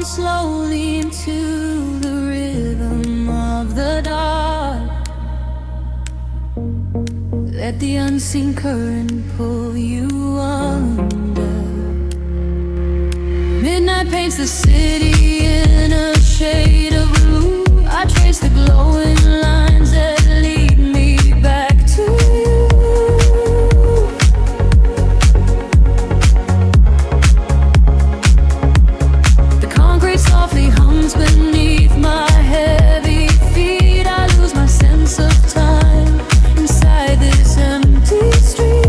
slowly into the rhythm of the dark. Let the unseen current pull you under. Midnight paints the city in a shade of blue. I trace the glowing lines that lead me back to you. The concrete softly hums beneath my heavy feet. I lose my sense of time inside this empty street.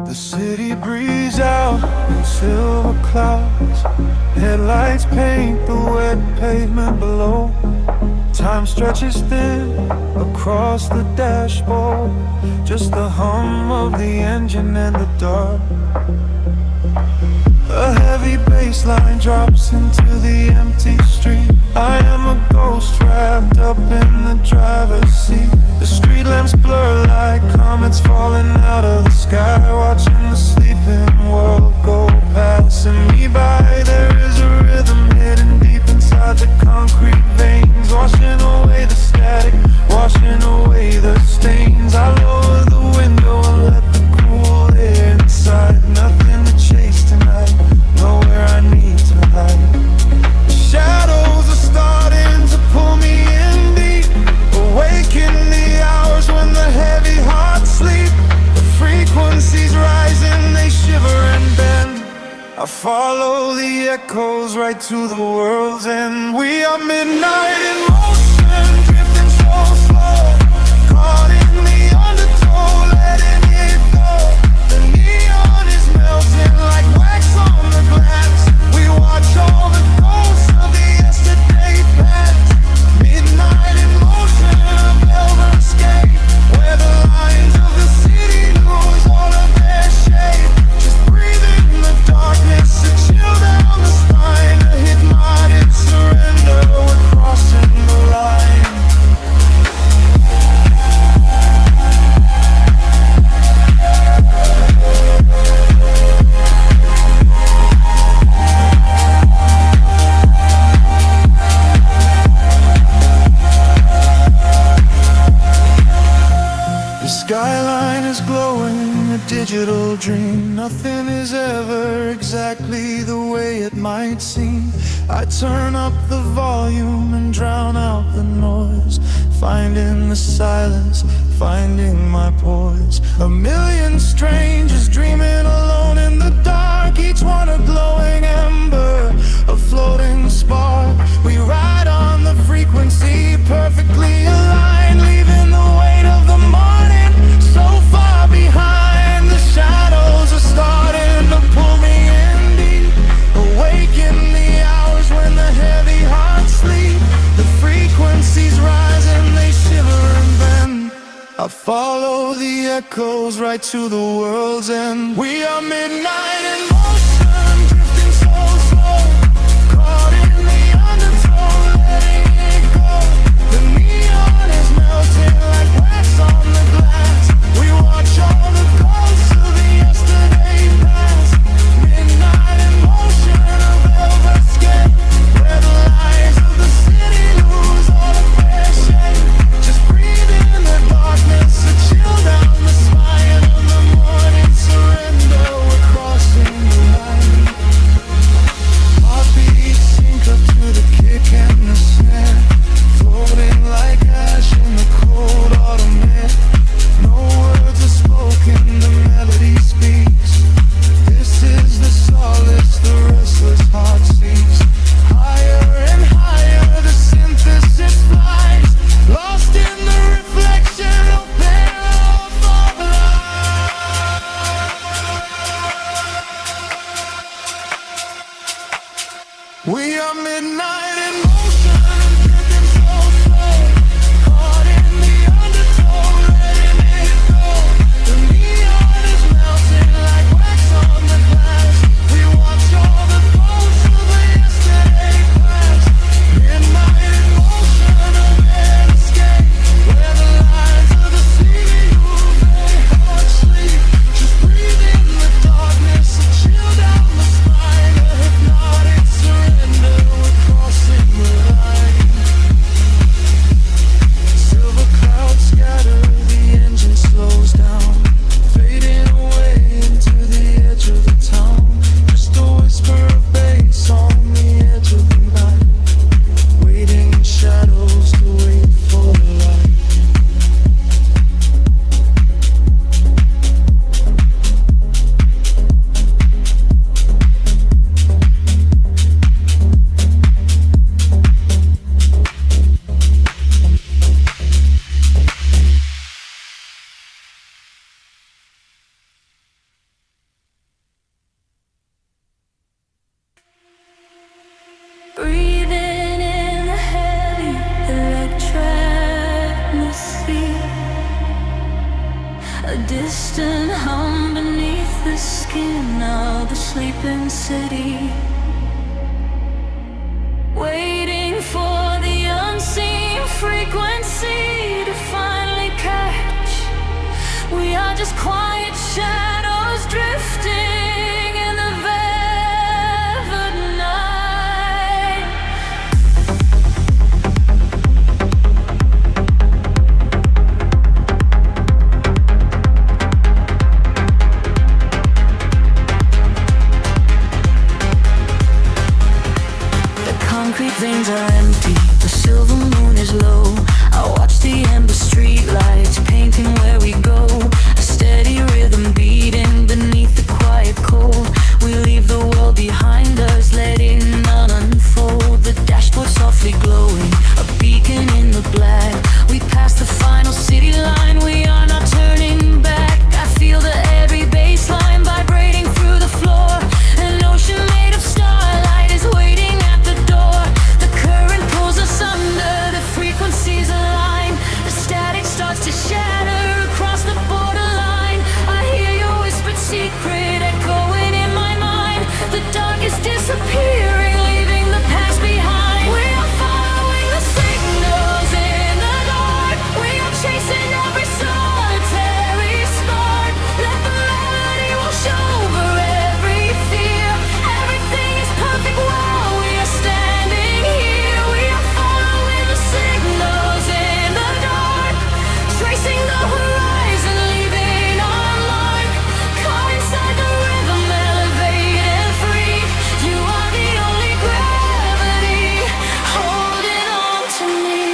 The city breathes out in silver clouds. Headlights paint the wet pavement below. Time stretches thin across the dashboard. Just the hum of the engine and the dark. A heavy bass line drops into the empty street. I am a ghost wrapped up in the driver's seat. The street lamps blur like comets falling out of the sky. Watching the sleeping world go passing me by. There is a rhythm hidden deep inside the concrete veins, washing away the static, washing away the stains. I lower the window and let the cool air inside. Nothing to chase tonight, nowhere I need to hide. The shadows are starting to pull me in deep, awaken the hours when the heavy hearts sleep. The frequencies rising, they shiver and bend. I follow the echoes right to the world's end. We are midnight in motion, drifting so slow, caught in the undertow, letting it go. The neon is melting like wax on the glass. We watch all the ghosts of the yesterday past. Midnight in motion, a velvet escape, where the lines of the city lose all of their shape. Just breathe in the darkness, a chill down the spine, a hypnotic surrender. We're crossing the line. The skyline is glowing, a digital dream. Nothing is ever exactly the way it might seem. I turn up the volume and drown out the noise, finding the silence, finding my poise. A million strangers dreaming alone in the dark, each one a glowing ember, a floating spark. We ride on the frequency, perfectly aligned, leaving the weight of the morning so far behind. The shadows are starting to pull me in deep, awaken the hours when the heavy hearts sleep. The frequencies rise and they shiver and bend. I follow the echoes right to the world's end. We are midnight in motion, drifting so slow, caught in the undertow, letting it go. The neon is melting like wax on the glass. We watch all the ghosts of the yesterday past. Midnight in motion, a velvet escape, where the lies of the city lose all of their shape. Just breathe in the darkness, a chill down the spine of the morning surrender. We're crossing constant hum beneath the skin of the sleeping city, waiting for the unseen frequency to finally catch. We are just quiet shadows drifting in the velvet night. The concrete veins are empty, the silver moon is low. I watch the ember street lights painting where we go. A steady rhythm beating beneath the quiet cold. We leave the world behind us, letting none unfold. The dashboard softly glowing, a beacon in the black. We pass the final city line, we are not turning back. I feel the every baseline vibrating through the floor. An ocean made of starlight is waiting at the door. The current pulls us under, the frequencies align. The static starts to shatter across the borderline. I hear your whispered secret echoing in my mind. The dark is disappearing, leaving the past behind. We are following the signals in the dark. We are chasing every solitary spark. Let the melody wash over every fear. Everything is perfect while we are standing here. We are following the signals in the dark, tracing the horizon, leaving our mark. Caught inside the rhythm, elevated free. You are the only gravity holding on to me.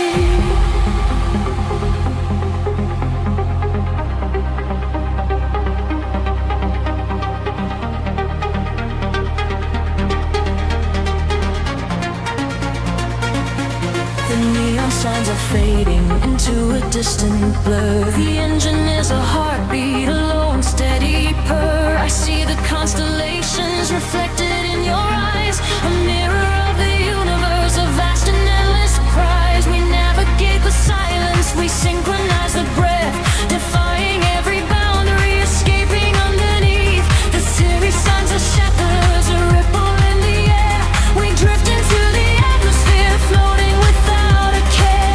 The neon signs are fading into a distant blur. The engine is a heartbeat, a low and steady purr. I see the constellations reflected in your eyes. A mirror of the universe, a vast and endless prize. We navigate the silence, we synchronize the breath, defying every boundary, escaping underneath. The series signs are shatters, a ripple in the air. We drift into the atmosphere, floating without a care.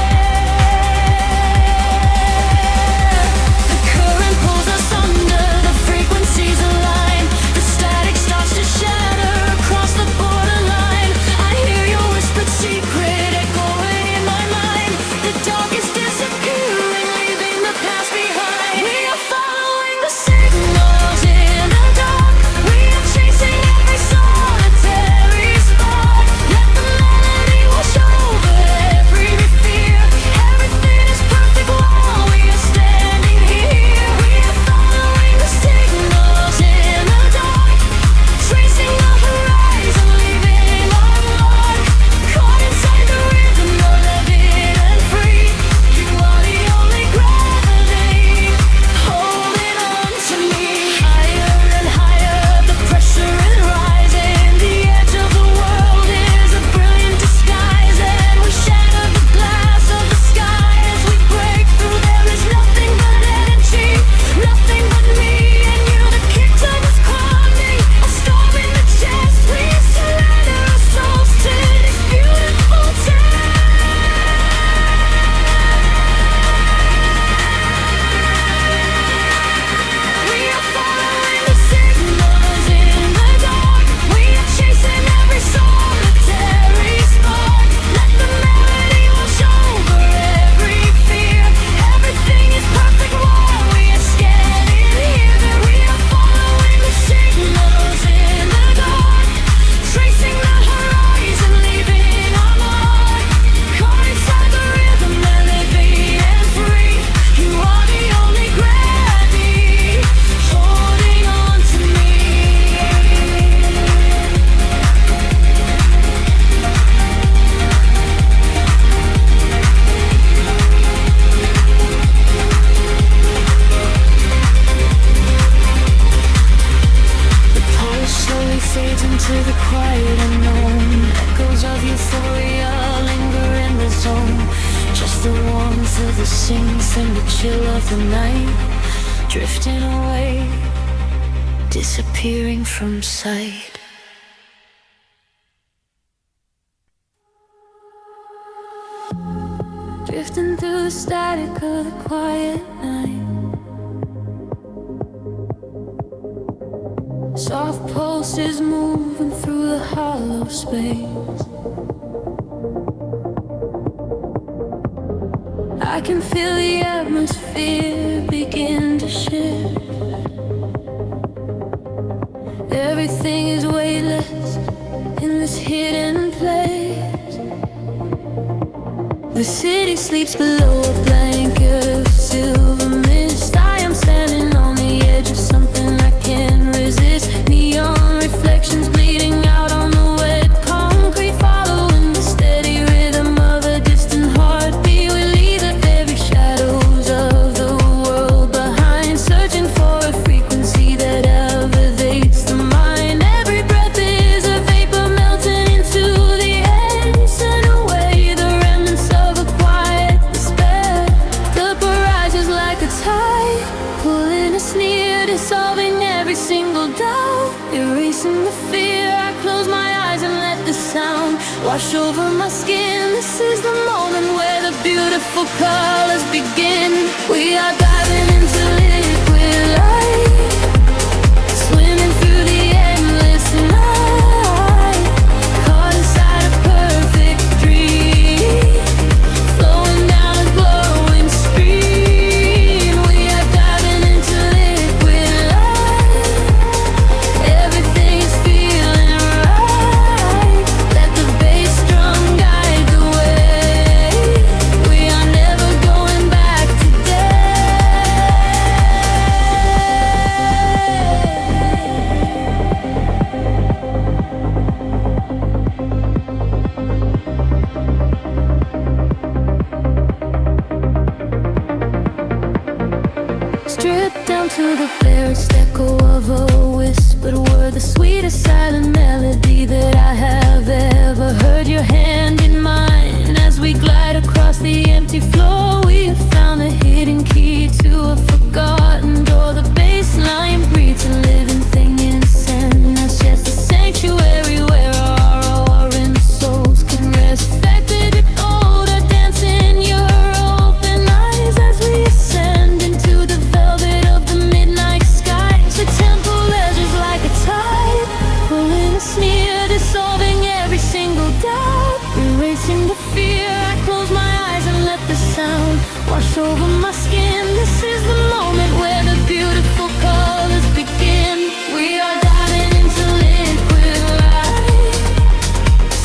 The current pulls us under, the frequencies align. The static starts to shatter across the borderline. I hear your whispered secret echoing in my mind. The dark is disappearing, leaving the past behind. We are following the signals in the dark. We are chasing every solitary spark. Let the melody wash over every fear. Everything is perfect while we are standing here. We are following the signals in the dark, tracing the horizon, leaving our mark. Caught inside the rhythm, elevated and free. You are the only gravity holding on to me. Higher and higher, the pressure is rising. The edge of the world is a brilliant disguise, and we shatter the glass of the sky as we break through. There is nothing but energy, nothing but me and you. The kingdom is calling, a storm in the chest. We surrender our souls to this beautiful test. We are following the signals in the dark. We are chasing every solitary spark. Let the melody wash over every fear. Everything is perfect while we are standing here. We are following the signals in the dark, tracing the horizon, leaving our mark. Caught inside the rhythm, elevated and free. You are the only gravity holding on to me. The pulse slowly fades into the quiet unknown. Echoes of euphoria linger in the zone. Just the warmth of the synth and the chill of the night. drifting away, disappearing from sight. Drifting through the static of the quiet night. Soft pulses moving through the hollow space. I can feel the atmosphere begin to shift. Everything is weightless in this hidden place. The city sleeps below a blanket of silver mist. I am standing on the edge of something I can't resist. Neon reflections bleeding out on the wet concrete, following the steady rhythm of a distant heartbeat. We leave the very shadows of the world behind, searching for a frequency that elevates the mind. Every breath is a vapor melting into the air, send away the remnants of a quiet despair. The barrage is like a tide, pulling us near, dissolving every single doubt, erasing the fear. I close my eyes and let the sound wash over my skin. This is the moment where the beautiful colors begin. We are diving into liquid light, swimming through the endless night, caught inside a perfect dream, flowing down a glowing stream. We are diving into liquid light, everything is feeling right. Let the bass drum guide the way. We are never going back today. Stripped down to the barest echo of a whispered word, the sweetest silent melody that I have ever heard. Your hand in mine as we glide across the empty floor. We have found the hidden key to a forgotten door. The bassline breathes a living thing inside us, just a sanctuary where our roaring souls can rest. Affected with odor, dance in your open eyes as we ascend into the velvet of the midnight skies. The temple ledges like a tide, pulling us near, dissolving every single doubt, erasing the fear. I close my eyes and let the sound wash over my skin. This is the moment where the beautiful colors begin. We are diving into liquid light,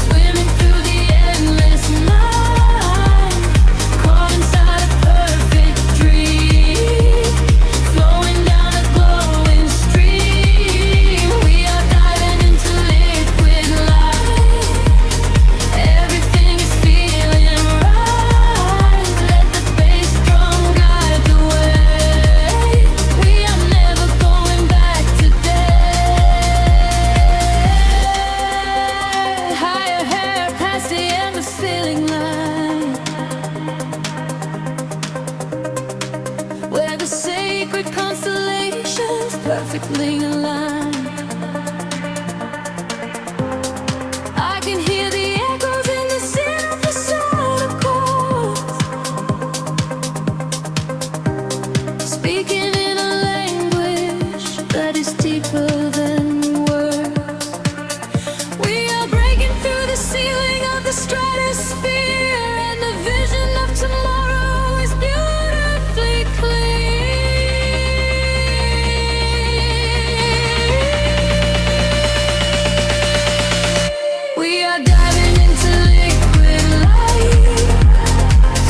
swimming through the endless night, caught inside a perfect dream, flowing down a glowing stream. We are diving into liquid light, everything is feeling right. Let the bass drum guide the way. We are never going back today. Higher hair past the endless feeling line, where the sacred constellations perfectly aligned. I can hear the echoes in the center of the solar chords, speaking in a language that is deeper than words. We are breaking through the ceiling of the stratosphere, and the vision of tomorrow is beautifully clear. We are diving into liquid light,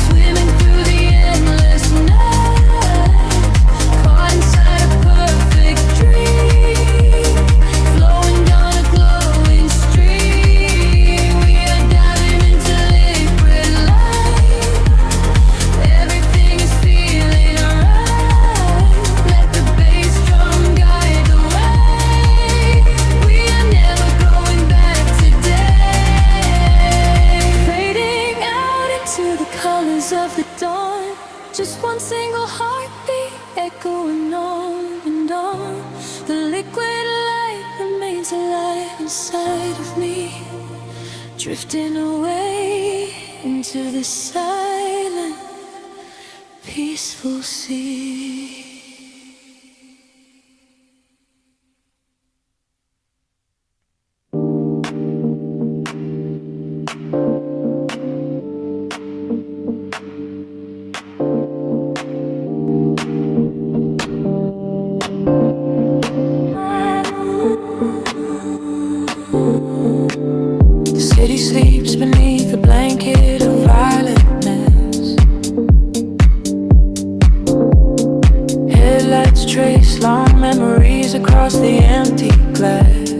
swimming through the endless night, caught inside a perfect dream, inside of me, drifting away into the silent, peaceful sea. City sleeps beneath a blanket of violetness. Headlights trace long memories across the empty glass.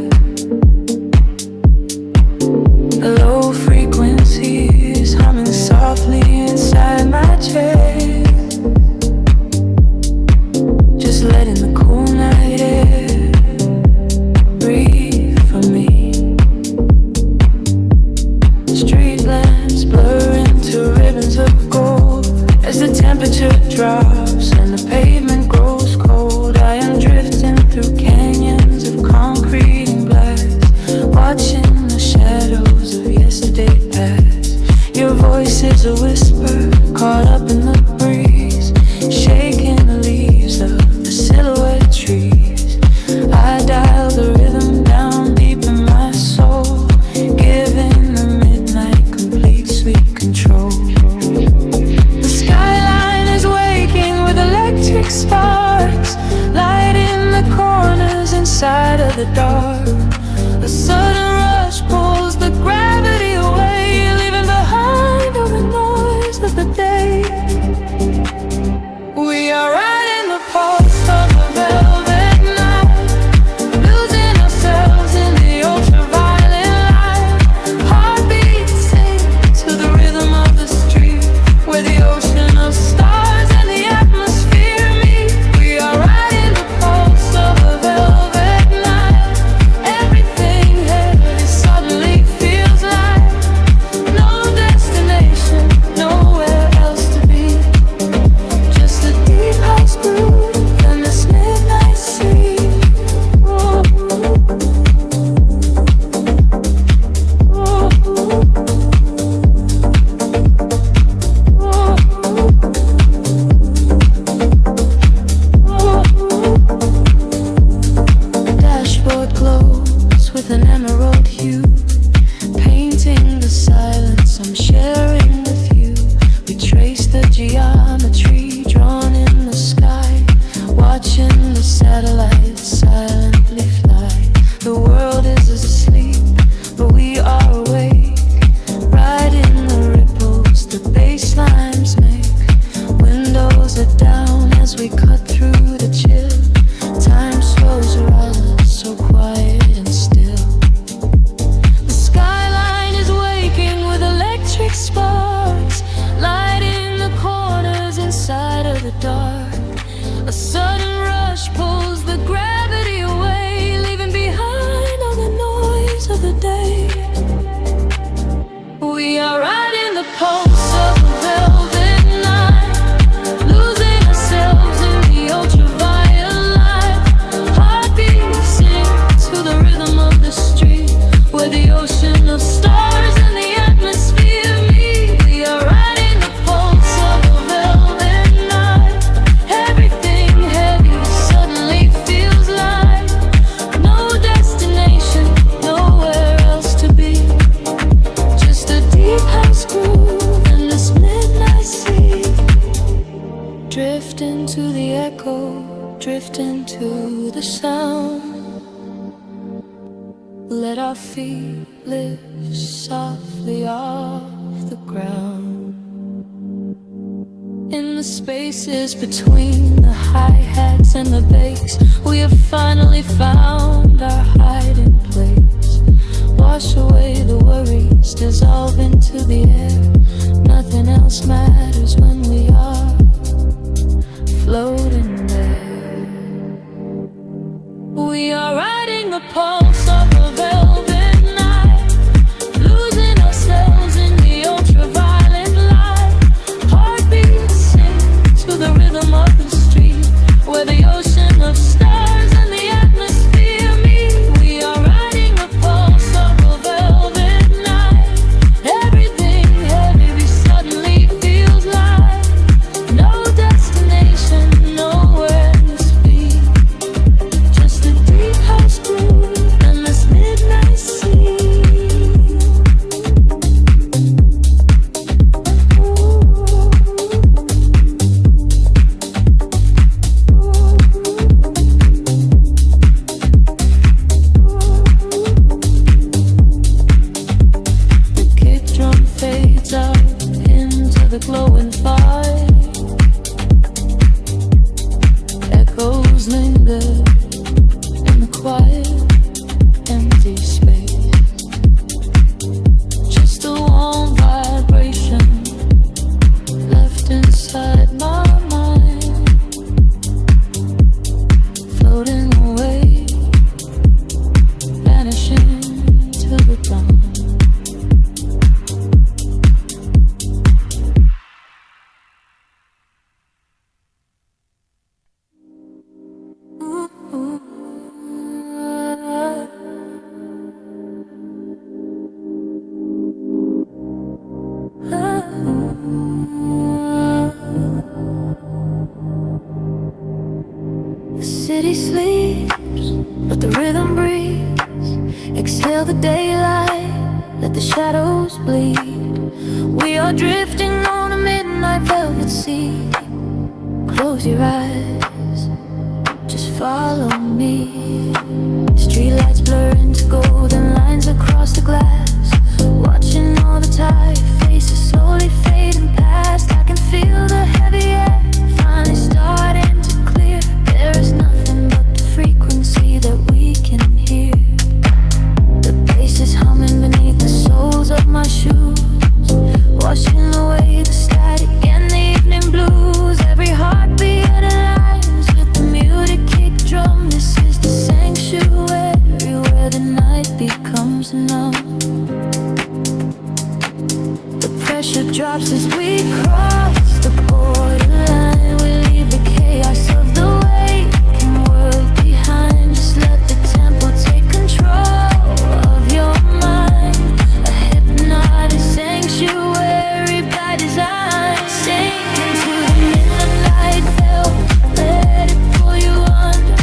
Low frequencies humming softly inside my chest, just letting the cool night air breathe for me. Street lamps blur into ribbons of gold as the temperature drops and the pavement grows cold. I am drifting through canyons of concrete and glass, watching the shadows of yesterday pass. Your voice is a whisper caught up in the breeze, shaking the leaves of the silhouette trees. I dial the rhythm down deep in my soul, giving the midnight complete sweet control. The skyline is waking with electric sparks, lighting the corners inside of the dark. A sudden rush pulls the gravity away, leaving behind all the noise of the day. We are riding the pulse of a velvet night, losing ourselves in the ultraviolet light. Heartbeats sing to the rhythm of the street, where the ocean of stars and the atmosphere meet. We are riding the pulse of a velvet night. Everything heavy suddenly feels light. No destination, nowhere else to be, just a deep house groove and this midnight sea. Ooh, dashboard glows with an emerald hue, painting the silence I'm sharing with you. We trace the geometry drawn in the sky, watching the satellites silently fly. The world is asleep, but we are awake, riding the ripples the basslines make. Windows are down as we cut through the chill. Time slows around us, so quiet and still. The skyline is waking with electric sparks, lighting the corners inside of the dark. A sudden rush pulls the gravity away, leaving behind all the noise of the day. We are riding the pulse of a velvet night, losing ourselves in the ultraviolet light. Heartbeats sing to the rhythm of the street, where the ocean of stars and the atmosphere meet. We are riding the pulse of a velvet night. Everything heavy suddenly feels light. No destination, nowhere else to be, just a deep house groove and this midnight sea. Drifting to the echo, drifting to the sound. Let our feet lift softly off the ground. In the spaces between the hi-hats and the bass, we have finally found our hiding place. Wash away the worries, dissolve into the air. Nothing else matters when we are floating there. We are riding the pulse of a velvet night, losing ourselves in the ultraviolet light. Heartbeats sing to the rhythm of the street, where the ocean of stars and the atmosphere meet. We are riding the pulse the daylight, let the shadows bleed. We are drifting on a midnight velvet sea. Close your eyes, just follow me. Streetlights blur into golden lines across the glass. Watching all the tired faces slowly fading past. I can feel the heavy air finally starting to clear. There is nothing but the frequency that we can hear. The bass is humming beneath the soles of my shoes, washing away the static and the evening blues. Every heartbeat aligns with the muted kick drum. This is the sanctuary where the night becomes numb. The pressure drops as we cross the borderline. We leave the chaos of the waking world behind. Just let the tempo take control of your mind. A hypnotic sanctuary by design. Sink into the midnight veil, let it pull you under.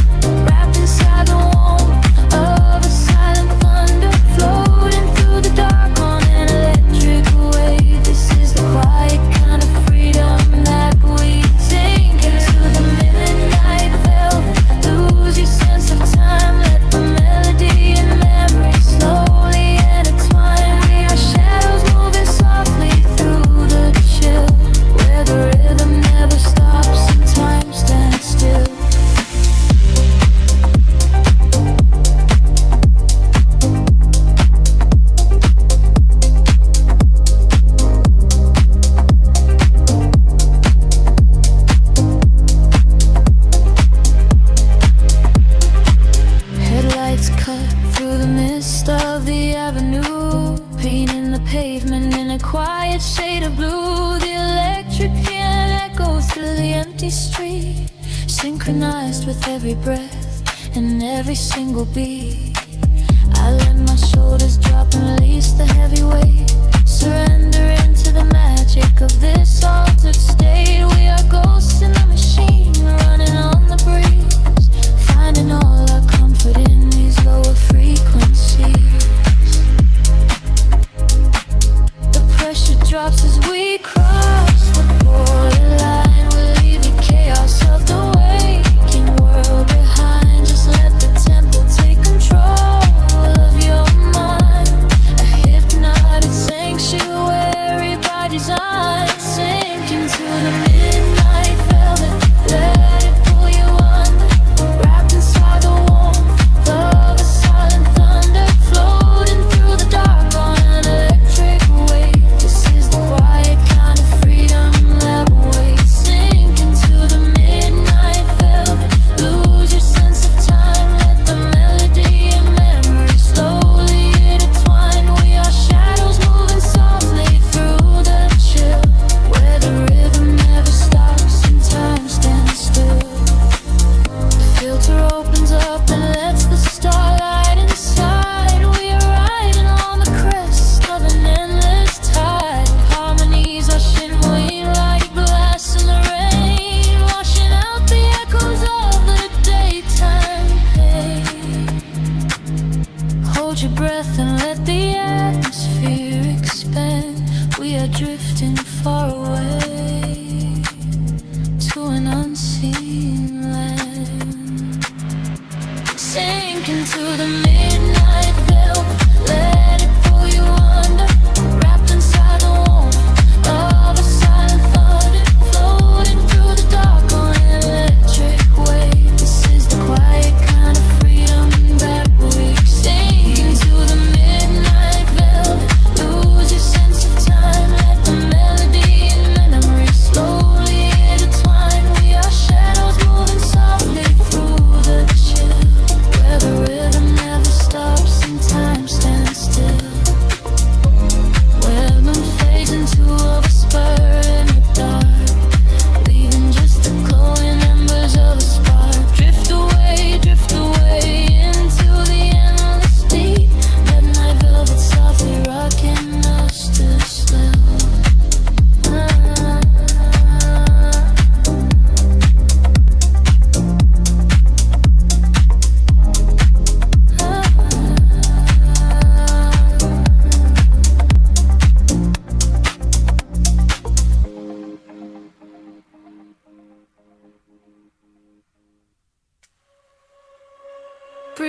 Wrapped inside the warmth of a silent thunder, floating through the dark on an electric wave. This is the quiet kind of freedom that we sink into the midnight veil. Lose your sense of time, let the melody and memory slowly intertwine. We are shadows moving softly through the chill, where the rhythm never stops and time stands still. Headlights cut through the mist of the avenue, painting the pavement in a quiet shade of blue. The electric piano echoes through the empty street, synchronized with every breath and every single beat. I let my shoulders drop and release the heavy weight, surrender into the magic of this altered state. We are ghosts in the machine, running on the breeze, finding all our comfort in these lower frequencies. The pressure drops as we cross the borderline. We leave the chaos of the waking world behind. Just let the tempo take control of your mind. A hypnotic sanctuary by design. Sink into the midnight velvet, let it pull you under. Wrapped inside the warmth of a silent thunder, floating through the dark on an electric wave. This is the quiet kind of freedom that waits. Sink into the midnight velvet, lose your sense of time, let the melody and memory slowly intertwine. We are shadows moving softly through the chill, where the rhythm never stops and time stands still. The filter opens up and lets the starlight inside. We are riding on the crest of an endless tide. Harmonies are shimmering like glass in the rain, washing out the echoes of the daytime pain. Hold your breath and let the atmosphere expand. We are drifting far away to an unseen land. Sink into the midnight veil, let it pull you under. Wrapped inside the warmth of a silent thunder, floating through the dark on an electric wave. This is the quiet kind of freedom that we sink into the midnight veil. Lose your sense of time, let the melody and memory slowly intertwine. We are shadows moving softly through the chill, where the rhythm never stops and time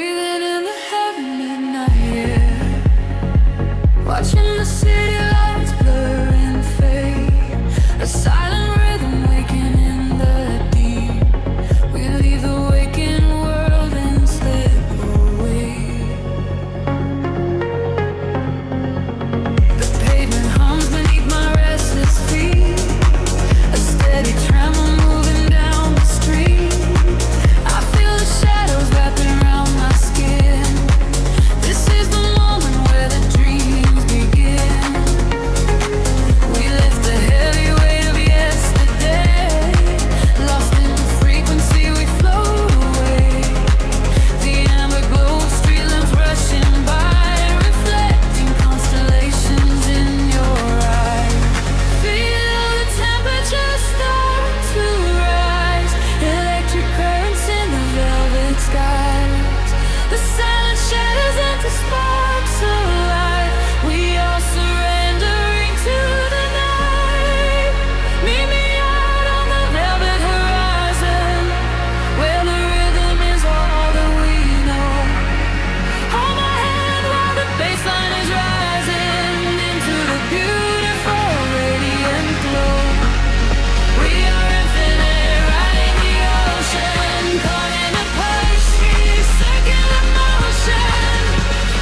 breathing in the heaven midnight air, watching the city lights blur and fade, a silent rhythm waking in the deep. We leave the waking world and slip away. The pavement hums beneath my restless feet, a steady tremor moving down the street. I feel the shadows wrapping around my skin. This is the moment where the dreams begin. We lift the heavy weight of yesterday, lost in the frequency we float away. The amber glow of street lamps rushing by, reflecting constellations in your eyes. Feel the temperature start to rise, electric currents in the velvet skies. The silent shadows into sparks of light. We are surrendering to the night. Meet me out on the velvet horizon, where the rhythm is all that we know. Hold my hand while the bassline is rising into the beautiful radiant glow. We are infinite, riding the ocean, caught in a perfect circular motion.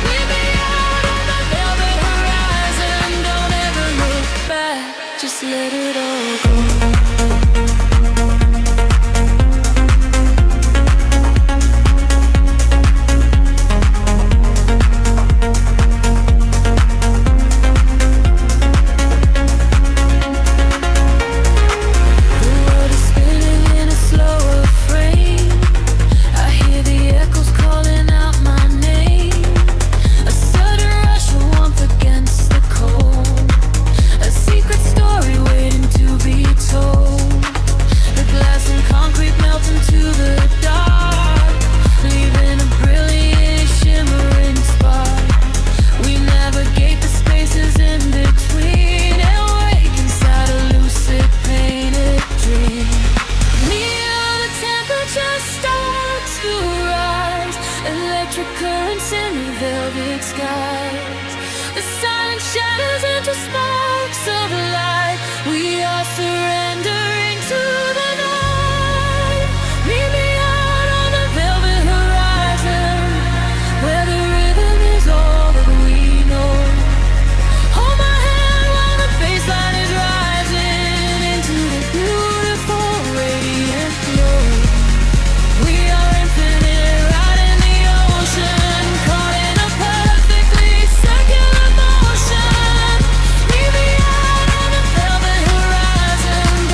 Meet me out on the velvet horizon. Don't ever look back, just let it all go. The world is spinning in a slower frame. I hear the echoes calling out my name. A sudden rush of warmth against the cold, a secret story waiting to be told. The glass and concrete melt into the dark, leaving a brilliant shimmering spark. We navigate the spaces in between and wake inside a lucid painted dream. Near the temperature start to rise, electric currents in the velvet skies. The silent shadows into sparks of light. We are surrendering to the night. Meet me out on the velvet horizon, where the rhythm is all that we know. Hold my hand while the bassline is rising into the beautiful radiant glow. We are infinite, riding the ocean, caught in a perfectly circular motion. Meet me out on the velvet horizon.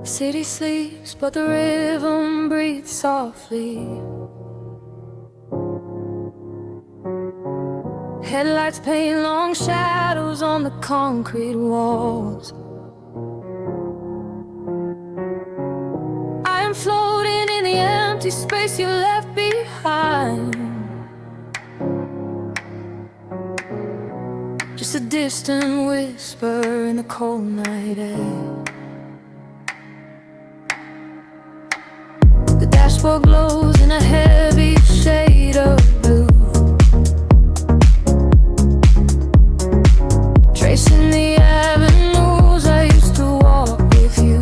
City sleeps, but the rhythm breathes softly. Headlights paint long shadows on the concrete walls. I am floating in the empty space you left behind. Just a distant whisper in the cold night air. The dashboard glows in a heavy shade of blue, tracing the avenues I used to walk with you.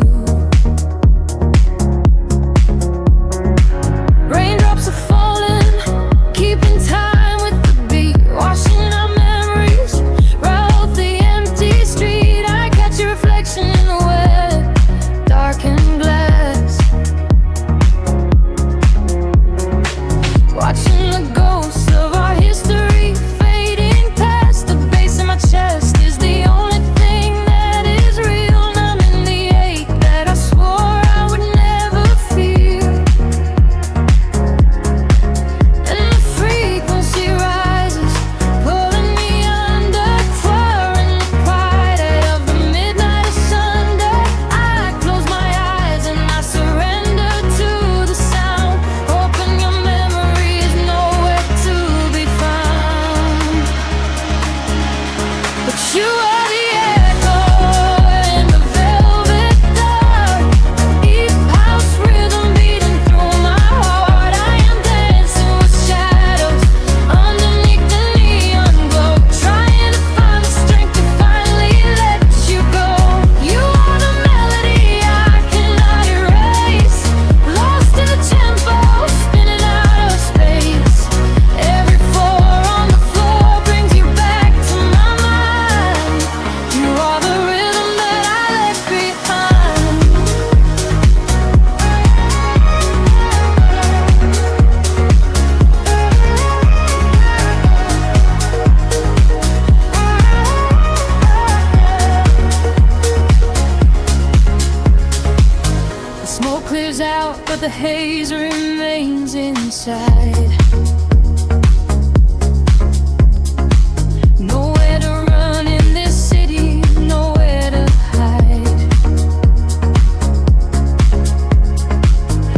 Raindrops are falling, keeping time with the beat, washing our memories right off the empty street. I catch your reflection in the wet, darkened glass, watching the ghosts of our history fading past. The bass in my chest is the only thing that is real, numbing the ache that I swore I would never feel. And the frequency rises, pulling me under, clearing the quiet of the midnight of Sunday. I close my eyes and I surrender to the sound, hoping your memory is nowhere to be found. But you are the echo in the velvet dark, deep house rhythm beating through my heart. I am dancing with shadows underneath the neon glow, trying to find the strength to finally let you go. You are the melody I cannot erase, lost in the tempo, spinning out of space. Every four on the floor brings you back to my mind. You are the rhythm that I left behind. The smoke clears out, but the haze remains inside. Nowhere to run in this city, nowhere to hide.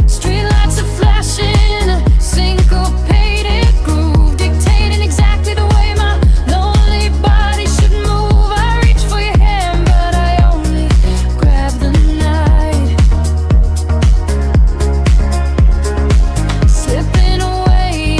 Streetlights are flashing, a syncopated groove, dictating exactly the way my lonely body should move. I reach for your hand, but I only grab the night, slipping away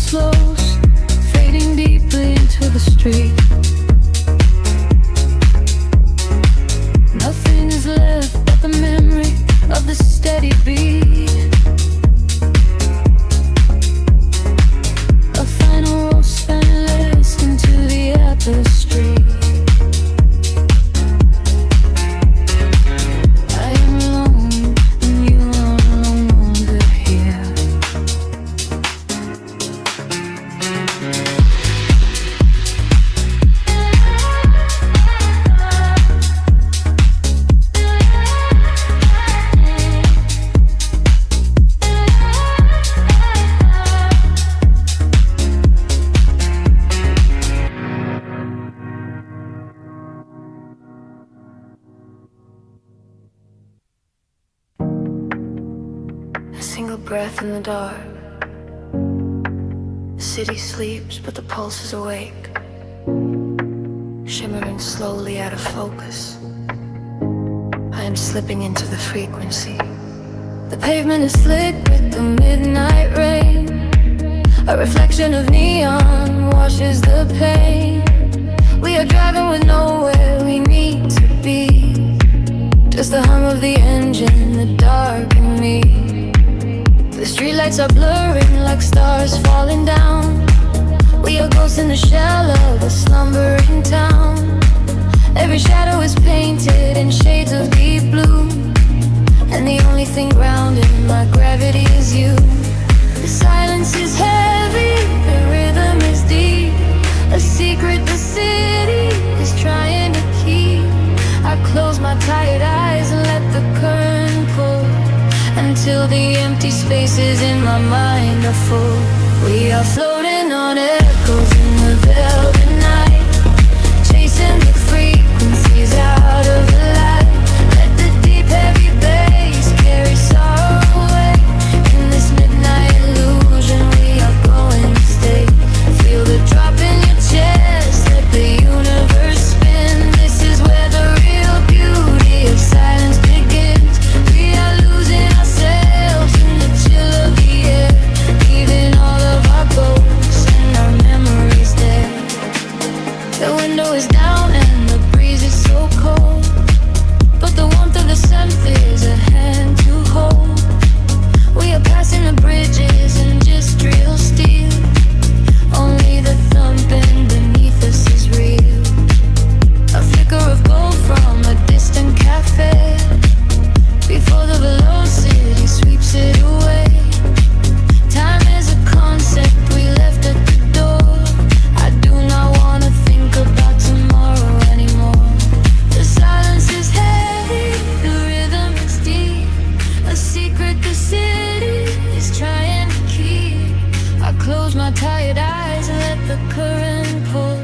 slows, fading deeply into the street. Nothing is left but the memory of the steady beat. A final roll spineless into the tapestry. I am alone and you are no longer here. A single breath in the dark. The city sleeps, but the pulse is awake, shimmering slowly out of focus. I am slipping into the frequency. The pavement is slick with the midnight rain. A reflection of neon washes the pain. We are driving with nowhere we need to be. Just the hum of the engine, the dark and me. The streetlights are blurring like stars falling down. We are ghosts in the shell of a slumbering town. Every shadow is painted in shades of deep blue, and the only thing grounding my gravity is you. The silence is heavy, the rhythm is deep. A secret the city is trying to keep. I close my tired eyes and let the current pull until the empty spaces in my mind are full. We are floating on echoes in the velvet night, chasing the frequencies out of the light. Let the deep heavy bass carry sorrow away. In this midnight illusion we are going to stay. Feel the drop in your chest, let the universe spin. This is where the real beauty of silence begins. We are losing ourselves in the chill of the air, leaving all of our ghosts and our memories there. The window is down and the breeze is so cold, but the warmth of the sun is a hand to hold. We are passing the bridges and just real steel. Only the thumping beneath us is real. A flicker of gold from a distant cafe before the velocity sweeps it away. Time is a concept we left at the door. I do not want to think about tomorrow anymore. The silence is heavy, the rhythm is deep. A secret the city is trying to keep. I close my tired eyes and let the current pull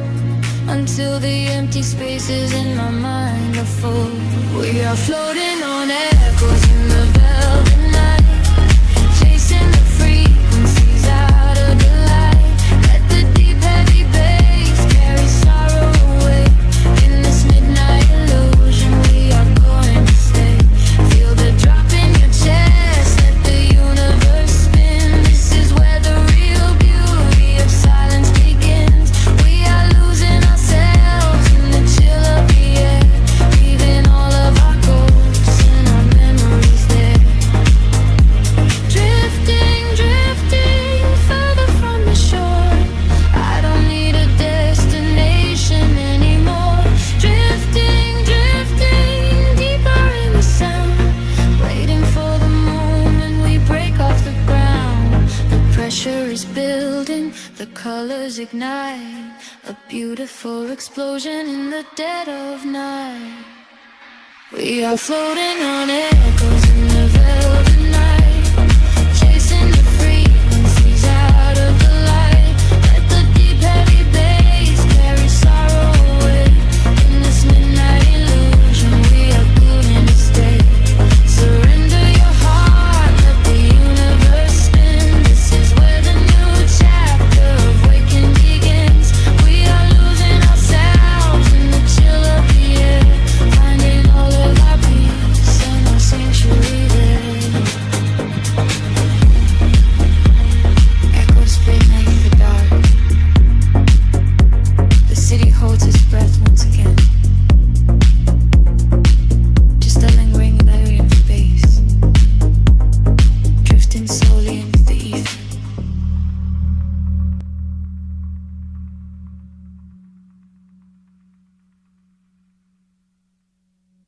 until the empty spaces in my mind are full. We are floating on echoes in the velvet night, chasing the frequencies out of the light. Let the deep heavy bass carry sorrow away. In this midnight illusion we are going to stay. Feel the drop in your chest, let the universe spin. This is where the real beauty of silence begins. We are losing ourselves in the chill of the air, leaving all of our ghosts and our memories there. Drifting, drifting further from the shore. I don't need a destination anymore. Drifting, drifting deeper in the sound, waiting for the moment we break off the ground. The pressure is building, the colors ignite, a beautiful explosion in the dead of night. We are floating on echoes in the velvet